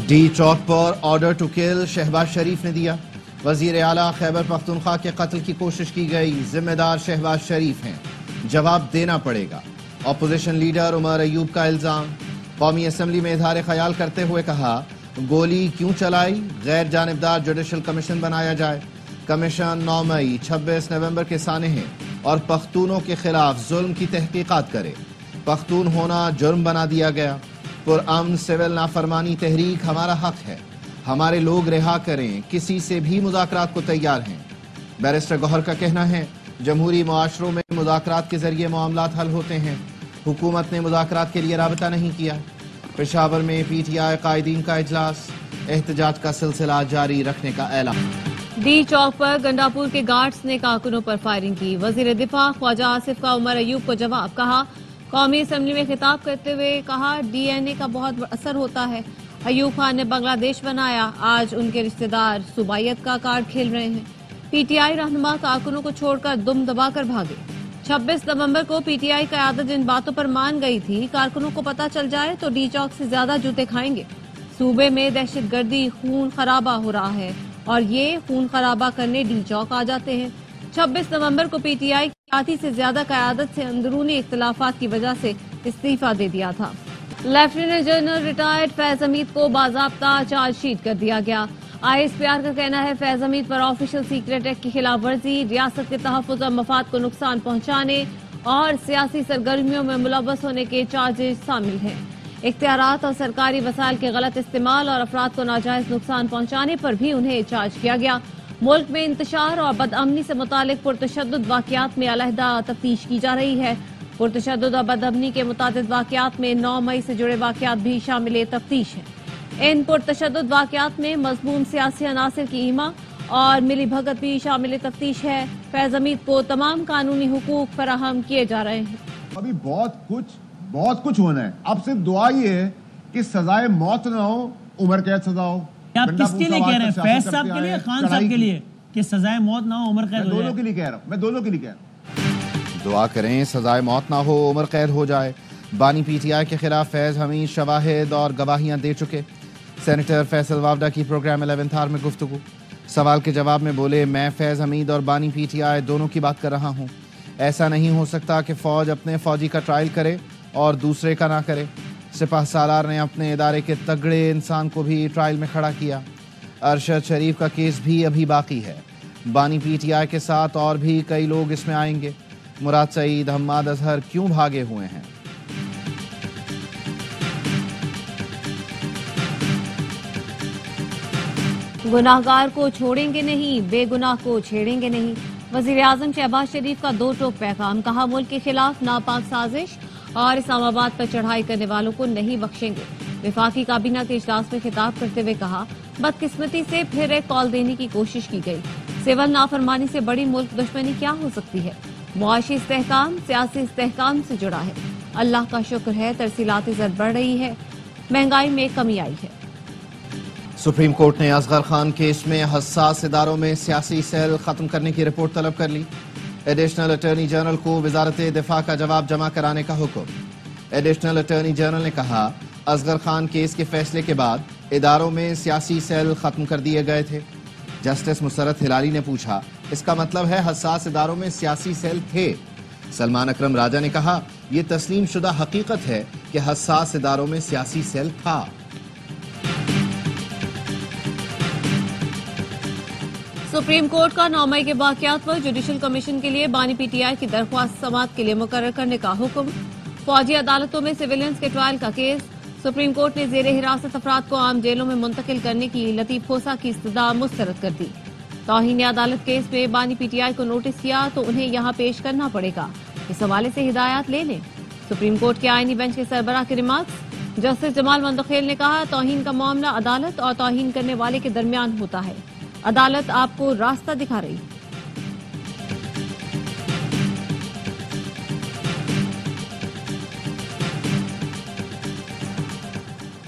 D Chowk per order to kill Shahbaz شریف نے دیا. وزیر اعلیٰ خیبر پختونخوا کے قتل کی کوشش کی گئی، ذمہ دار شہباز شریف ہیں، جواب دینا پڑے گا. اپوزیشن لیڈر عمر ایوب کا الزام. قومی اسمبلی میں اظہار خیال کرتے ہوئے کہا گولی کیوں چلائی، غیر جانبدار جوڈیشل کمیشن بنایا جائے. کمیشن 9 مئی 26 نومبر کے سانحے اور پختونوں کے خلاف ظلم کی تحقیقات کرے. پختون ہونا جرم بنا دیا گیا. پرامن سول نافرمانی تحریک ہمارا حق ہے، ہمارے لوگ رہا کریں، کسی سے بھی مذاکرات کو تیار ہیں. بیرسٹر گوہر کا کہنا ہے جمہوری معاشروں میں مذاکرات کے ذریعے معاملات حل ہوتے ہیں، حکومت نے مذاکرات کے لیے رابطہ نہیں کیا. پشاور میں پی ٹی آئی قائدین کا اجلاس، احتجاج کا سلسلہ جاری رکھنے کا اعلان. ڈی چوک پر گنڈاپور کے گارڈز نے کارکنوں پر فائرنگ کی. وزیر دفاع خواجہ آصف کا عمر ایوب کو جواب. کہا قومی اسمبلی میں خطاب کرتے ہوئے کہا ڈی این اے کا بہت اثر ہوتا ہے. ایوب خان نے بنگلہ دیش بنایا، آج ان کے رشتہ دار صوبائیت کا کارڈ کھیل رہے ہیں. پی ٹی آئی رہنما کارکنوں کو چھوڑ کر دم دبا کر بھاگے. 26 نومبر کو پی ٹی آئی قیادت جن باتوں پر مان گئی تھی، کارکنوں کو پتہ چل جائے تو ڈی چوک سے زیادہ جوتے کھائیں گے. صوبے میں دہشت گردی خون خرابہ ہو رہا ہے اور یہ خون خرابہ کرنے ڈی چوک آ جاتے ہیں. 26 نومبر کو پی ٹی آئی کی آدھی سے زیادہ قیادت سے اندرونی اختلافات کی وجہ سے استعفیٰ دے دیا تھا. لیفٹیننٹ جنرل ریٹائرڈ فیض حمید کو باضابطہ چارج شیٹ کر دیا گیا. آئی ایس پی آر کا کہنا ہے فیض حمید پر آفیشل سیکریٹ ایکٹ کی خلاف ورزی، ریاست کے تحفظ اور مفاد کو نقصان پہنچانے اور سیاسی سرگرمیوں میں ملوث ہونے کے چارجز شامل ہیں. اختیارات اور سرکاری وسائل کے غلط استعمال اور افراد کو ناجائز نقصان پہنچانے پر بھی انہیں چارج کیا گیا. ملک میں انتشار اور بدامنی سے متعلق پرتشدد واقعات میں علیحدہ تفتیش کی جا رہی ہے. پرتشدد اور بدامنی کے متعدد واقعات میں 9 مئی سے جڑے واقعات بھی شامل تفتیش ہیں. ان پرتشدد واقعات میں مضموم سیاسی عناصر کی ایما اور ملی بھگت بھی شامل تفتیش ہے. فیض حمید کو تمام قانونی حقوق فراہم کیے جا رہے ہیں. ابھی بہت کچھ ہونا ہے. اب صرف دعا یہ ہے کہ سزائے موت نہ ہو، عمر قید سزا ہو. آپ کس کے لیے کہہ رہے ہیں؟ فیض صاحب کے لیے، خان صاحب کے لیے کہ سزائے موت نہ ہو، عمر قید ہو جائے؟ دونوں کے لیے کہہ رہا ہوں، میں دونوں کے لیے کہہ رہا ہوں. دعا کریں سزائے موت نہ ہو، عمر قید ہو جائے. بانی پی ٹی آئی کے خلاف فیض حمید شواہد اور گواہیاں دے چکے. سینیٹر فیصل وافڈا کی پروگرام 11th آور میں گفتگو. سوال کے جواب میں بولے میں فیض حمید اور بانی پی ٹی آئی دونوں کی بات کر رہا ہوں. ایسا نہیں ہو سکتا کہ فوج اپنے فوجی کا ٹرائل کرے اور دوسرے کا نہ کرے. سپاہ سالار نے اپنے ادارے کے تگڑے انسان کو بھی ٹرائل میں کھڑا کیا. ارشد شریف کا کیس بھی ابھی باقی ہے. بانی پی ٹی آئی کے ساتھ اور بھی کئی لوگ اس میں آئیں گے. مراد سعید، حماد اظہر کیوں بھاگے ہوئے ہیں؟ گناہگار کو چھوڑیں گے نہیں، بے گناہ کو چھیڑیں گے نہیں. وزیر اعظم شہباز شریف کا 2 ٹوک پیغام. کہا ملک کے خلاف ناپاک سازش اور اسلام آباد پر چڑھائی کرنے والوں کو نہیں بخشیں گے. وفاقی کابینہ کے اجلاس میں خطاب کرتے ہوئے کہا بدقسمتی سے پھر ایک کال دینے کی کوشش کی گئی. سول نافرمانی سے بڑی ملک دشمنی کیا ہو سکتی ہے؟ معاشی استحکام سیاسی استحکام سے جڑا ہے. اللہ کا شکر ہے ترسیلات زر بڑھ رہی ہے، مہنگائی میں کمی آئی ہے. سپریم کورٹ نے اصغر خان کیس میں حساس اداروں میں سیاسی سیل ختم کرنے کی رپورٹ طلب کر لی. ایڈیشنل اٹارنی جنرل کو وزارت دفاع کا جواب جمع کرانے کا حکم. ایڈیشنل اٹارنی جنرل نے کہا اصغر خان کیس کے فیصلے کے بعد اداروں میں سیاسی سیل ختم کر دیے گئے تھے. جسٹس مسرت ہلالی نے پوچھا اس کا مطلب ہے حساس اداروں میں سیاسی سیل تھے؟ سلمان اکرم راجہ نے کہا یہ تسلیم شدہ حقیقت ہے کہ حساس اداروں میں سیاسی سیل تھا. سپریم کورٹ کا 9 مئی کے واقعات پر جوڈیشل کمیشن کے لیے بانی پی ٹی آئی کی درخواست سماعت کے لیے مقرر کرنے کا حکم. فوجی عدالتوں میں سویلینز کے ٹرائل کا کیس. سپریم کورٹ نے زیر حراست افراد کو عام جیلوں میں منتقل کرنے کی لطیف کھوسہ کی استدعا مسترد کر دی. توہین عدالت کیس میں بانی پی ٹی آئی کو نوٹس کیا تو انہیں یہاں پیش کرنا پڑے گا. اس حوالے سے ہدایات لے لیں. سپریم کورٹ کے آئینی بینچ کے سربراہ کے ریمارکس. جسٹس جمال مندخیل نے کہا توہین کا معاملہ عدالت اور توہین کرنے والے کے درمیان ہوتا ہے. عدالت آپ کو راستہ دکھا رہی ہے.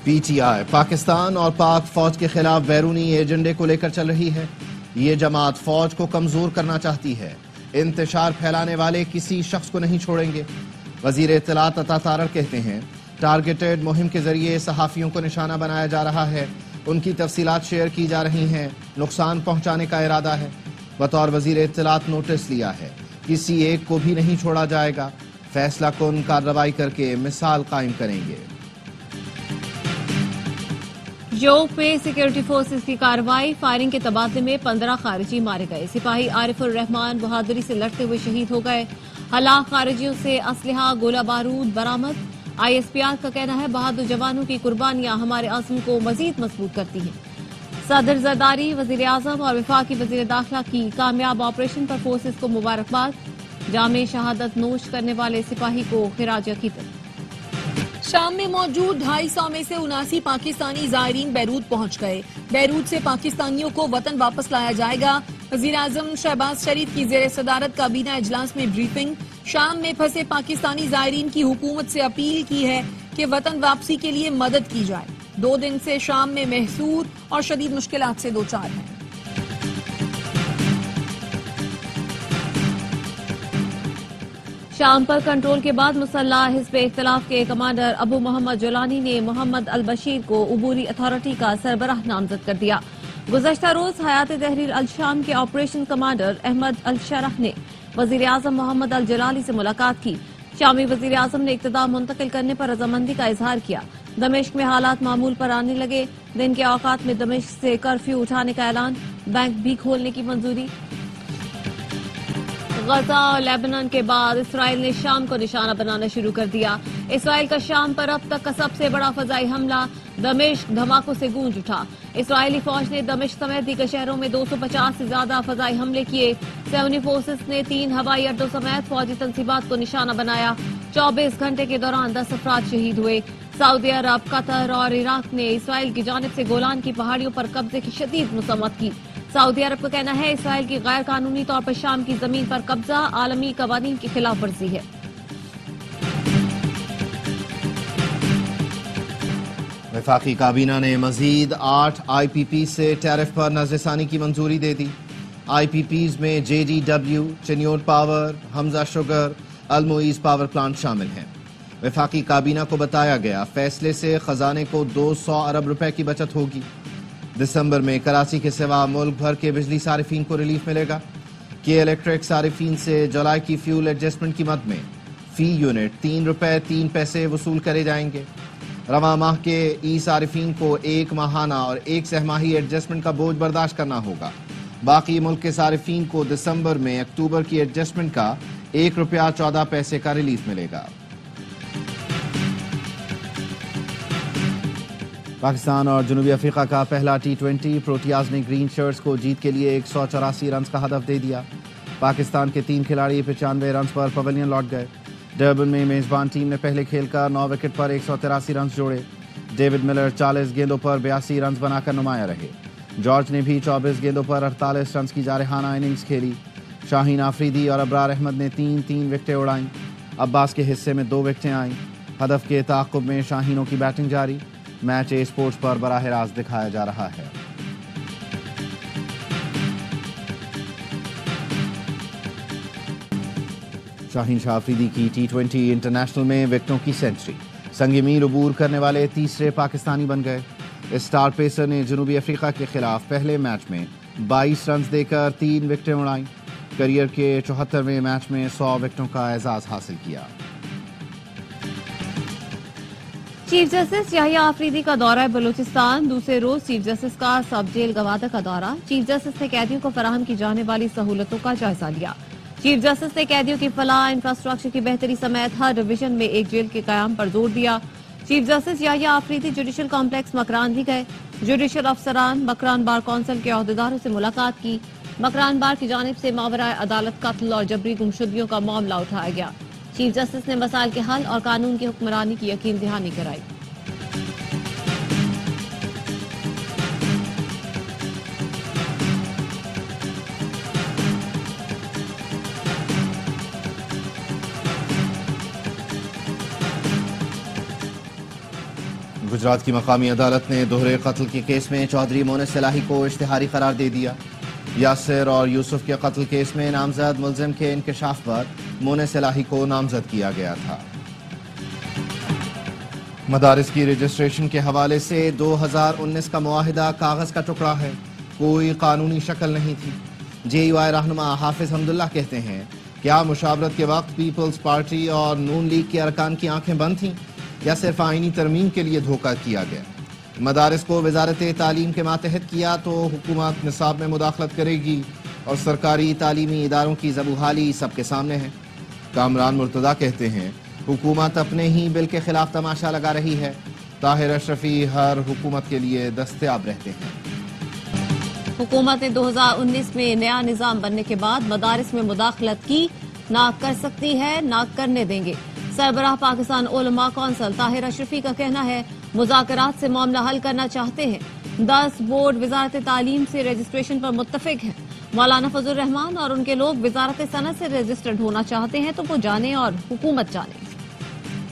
پی ٹی آئی پاکستان اور پاک فوج کے خلاف بیرونی ایجنڈے کو لے کر چل رہی ہے. یہ جماعت فوج کو کمزور کرنا چاہتی ہے. انتشار پھیلانے والے کسی شخص کو نہیں چھوڑیں گے. وزیر اطلاعات عطا تارڑ کہتے ہیں ٹارگیٹڈ مہم کے ذریعے صحافیوں کو نشانہ بنایا جا رہا ہے. ان کی تفصیلات شیئر کی جا رہی ہیں. نقصان پہنچانے کا ارادہ ہے. بطور وزیر اطلاعات نوٹس لیا ہے. کسی ایک کو بھی نہیں چھوڑا جائے گا. فیصلہ کن کارروائی کر کے مثال قائم کریں گے. یوگ میں سیکیورٹی فورسز کی کارروائی. فائرنگ کے تبادلے میں 15 خارجی مارے گئے. سپاہی عارف الرحمان بہادری سے لڑتے ہوئے شہید ہو گئے. ہلاک خارجیوں سے اسلحہ گولہ بارود برآمد. ISPR کا کہنا ہے بہادر جوانوں کی قربانیاں ہمارے عزم کو مزید مضبوط کرتی ہیں. صدر زرداری وزیر اعظم اور وفاقی وزیر داخلہ کی کامیاب آپریشن پر فورسز کو مبارکباد. جامع شہادت نوش کرنے والے سپاہی کو خراج عقیدت. شام میں موجود 250 میں سے 79 پاکستانی زائرین بیروت پہنچ گئے. بیروت سے پاکستانیوں کو وطن واپس لایا جائے گا. وزیر اعظم شہباز شریف کی زیر صدارت کابینہ اجلاس میں بریفنگ. شام میں پھنسے پاکستانی زائرین کی حکومت سے اپیل کی ہے کہ وطن واپسی کے لیے مدد کی جائے. 2 دن سے شام میں محصور اور شدید مشکلات سے دوچار ہیں. شام پر کنٹرول کے بعد مسلح حزب اختلاف کے کمانڈر ابو محمد جولانی نے محمد البشیر کو عبوری اتھارٹی کا سربراہ نامزد کر دیا. گزشتہ روز حیات تحریر الشام کے آپریشن کمانڈر احمد الشرح نے وزیر اعظم محمد الجلالی سے ملاقات کی. شامی وزیر اعظم نے اقتدار منتقل کرنے پر رضامندی کا اظہار کیا. دمشق میں حالات معمول پر آنے لگے. دن کے اوقات میں دمشق سے کرفیو اٹھانے کا اعلان. بینک بھی کھولنے کی منظوری. غزہ اور لیبنان کے بعد اسرائیل نے شام کو نشانہ بنانا شروع کر دیا. اسرائیل کا شام پر اب تک کا سب سے بڑا فضائی حملہ. دمشق دھماکوں سے گونج اٹھا. اسرائیلی فوج نے دمشق سمیت دیگر شہروں میں 250 سے زیادہ فضائی حملے کیے. سیونی فورسز نے 3 ہوائی اڈوں سمیت فوجی تنصیبات کو نشانہ بنایا. 24 گھنٹے کے دوران 10 افراد شہید ہوئے. سعودی عرب، قطر اور عراق نے اسرائیل کی جانب سے گولان کی پہاڑیوں پر قبضے کی شدید مذمت کی. سعودی عرب کا کہنا ہے اسرائیل کی غیر قانونی طور پر شام کی زمین پر قبضہ عالمی قوانین کی خلاف ورزی ہے. وفاقی کابینہ نے مزید 8 IPP سے ٹیرف پر نظر ثانی کی منظوری دے دی. IPPs میں JDW، چنیوٹ پاور، حمزہ شوگر، المعیز پاور پلانٹ شامل ہیں. وفاقی کابینہ کو بتایا گیا فیصلے سے خزانے کو 200 ارب روپے کی بچت ہوگی. دسمبر میں کراچی کے سوا ملک بھر کے بجلی صارفین کو ریلیف ملے گا. کے الیکٹرک صارفین سے جولائی کی فیول ایڈجسٹمنٹ کی مد میں فی یونٹ 3 روپے 3 پیسے وصول کرے جائیں گے. رواں ماہ کے ای صارفین کو 1 ماہانہ اور 1 سہ ماہی ایڈجسٹمنٹ کا بوجھ برداشت کرنا ہوگا. باقی ملک کے صارفین کو دسمبر میں اکتوبر کی ایڈجسٹمنٹ کا 1 روپیہ 14 پیسے کا ریلیف ملے گا. پاکستان اور جنوبی افریقہ کا پہلا T20. پروٹیاز نے گرین شرٹس کو جیت کے لیے 184 رنز کا ہدف دے دیا. پاکستان کے 3 کھلاڑی 95 رنز پر پویلین لوٹ گئے. ڈربن میں میزبان ٹیم نے پہلے کھیل کا 9 وکٹ پر 183 رنز جوڑے. ڈیوڈ ملر 40 گیندوں پر 82 رنز بنا کر نمایاں رہے. جارج نے بھی 24 گیندوں پر 48 رنز کی جارحانہ اننگز کھیلی. شاہین آفریدی اور ابرار احمد نے 3 وکٹیں اڑائیں. عباس کے حصے میں 2 وکٹیں آئیں. ہدف کے تعاقب میں شاہینوں کی بیٹنگ جاری. میچ اے سپورٹس پر براہ راست دکھایا جا رہا ہے. شاہین شاہ آفریدی کی T20 انٹرنیشنل میں وکٹوں کی سینچری. سنگ میل عبور کرنے والے تیسرے پاکستانی بن گئے. اسٹار پیسر نے جنوبی افریقہ کے خلاف پہلے میچ میں 22 رنز دے کر 3 وکٹیں اڑائیں. کیریئر کے 74ویں میچ میں 100 وکٹوں کا اعزاز حاصل کیا. چیف جسٹس یحییٰ آفریدی کا دورہ بلوچستان. دوسرے روز چیف جسٹس کا سب جیل گوادہ کا دورہ. چیف جسٹس نے قیدیوں کو فراہم کی جانے والی سہولتوں کا جائزہ لیا. چیف جسٹس نے قیدیوں کی فلاح، انفراسٹرکچر کی بہتری سمیت ہر ڈویژن میں ایک جیل کے قیام پر زور دیا. چیف جسٹس یحییٰ آفریدی جوڈیشل کمپلیکس مکران بھی گئے. جوڈیشل افسران، مکران بار کونسل کے عہدیداروں سے ملاقات کی. مکران بار کی جانب سے ماورائے عدالت قتل اور جبری گمشدگیوں کا معاملہ اٹھایا گیا. چیف جسٹس نے مسائل کے حل اور قانون کی حکمرانی کی یقین دہانی کرائی. گجرات کی مقامی عدالت نے دوہرے قتل کے کیس میں چودھری مونس الہی کو اشتہاری قرار دے دیا. یاسر اور یوسف کے قتل کیس میں نامزد ملزم کے انکشاف پر مونس الہی کو نامزد کیا گیا تھا. مدارس کی رجسٹریشن کے حوالے سے 2019 کا معاہدہ کاغذ کا ٹکڑا ہے، کوئی قانونی شکل نہیں تھی۔ جے یو آئی رہنما حافظ حمداللہ کہتے ہیں کیا مشاورت کے وقت پیپلز پارٹی اور نون لیگ کے ارکان کی آنکھیں بند تھیں یا صرف آئینی ترمیم کے لیے دھوکہ کیا گیا؟ مدارس کو وزارت تعلیم کے ماتحت کیا تو حکومت نصاب میں مداخلت کرے گی اور سرکاری تعلیمی اداروں کی زبوحالی سب کے سامنے ہے۔ کامران مرتضیٰ کہتے ہیں حکومت اپنے ہی بل کے خلاف تماشا لگا رہی ہے، طاہر اشرفی ہر حکومت کے لیے دستیاب رہتے ہیں۔ حکومت نے 2019 میں نیا نظام بننے کے بعد مدارس میں مداخلت کی، نہ کر سکتی ہے نہ کرنے دیں گے۔ سربراہ پاکستان علماء کونسل طاہر اشرفی کا کہنا ہے مذاکرات سے معاملہ حل کرنا چاہتے ہیں۔ 10 بورڈ وزارت تعلیم سے رجسٹریشن پر متفق ہیں۔ مولانا فضل الرحمان اور ان کے لوگ وزارت صنعت سے رجسٹرڈ ہونا چاہتے ہیں تو وہ جانیں اور حکومت جانے۔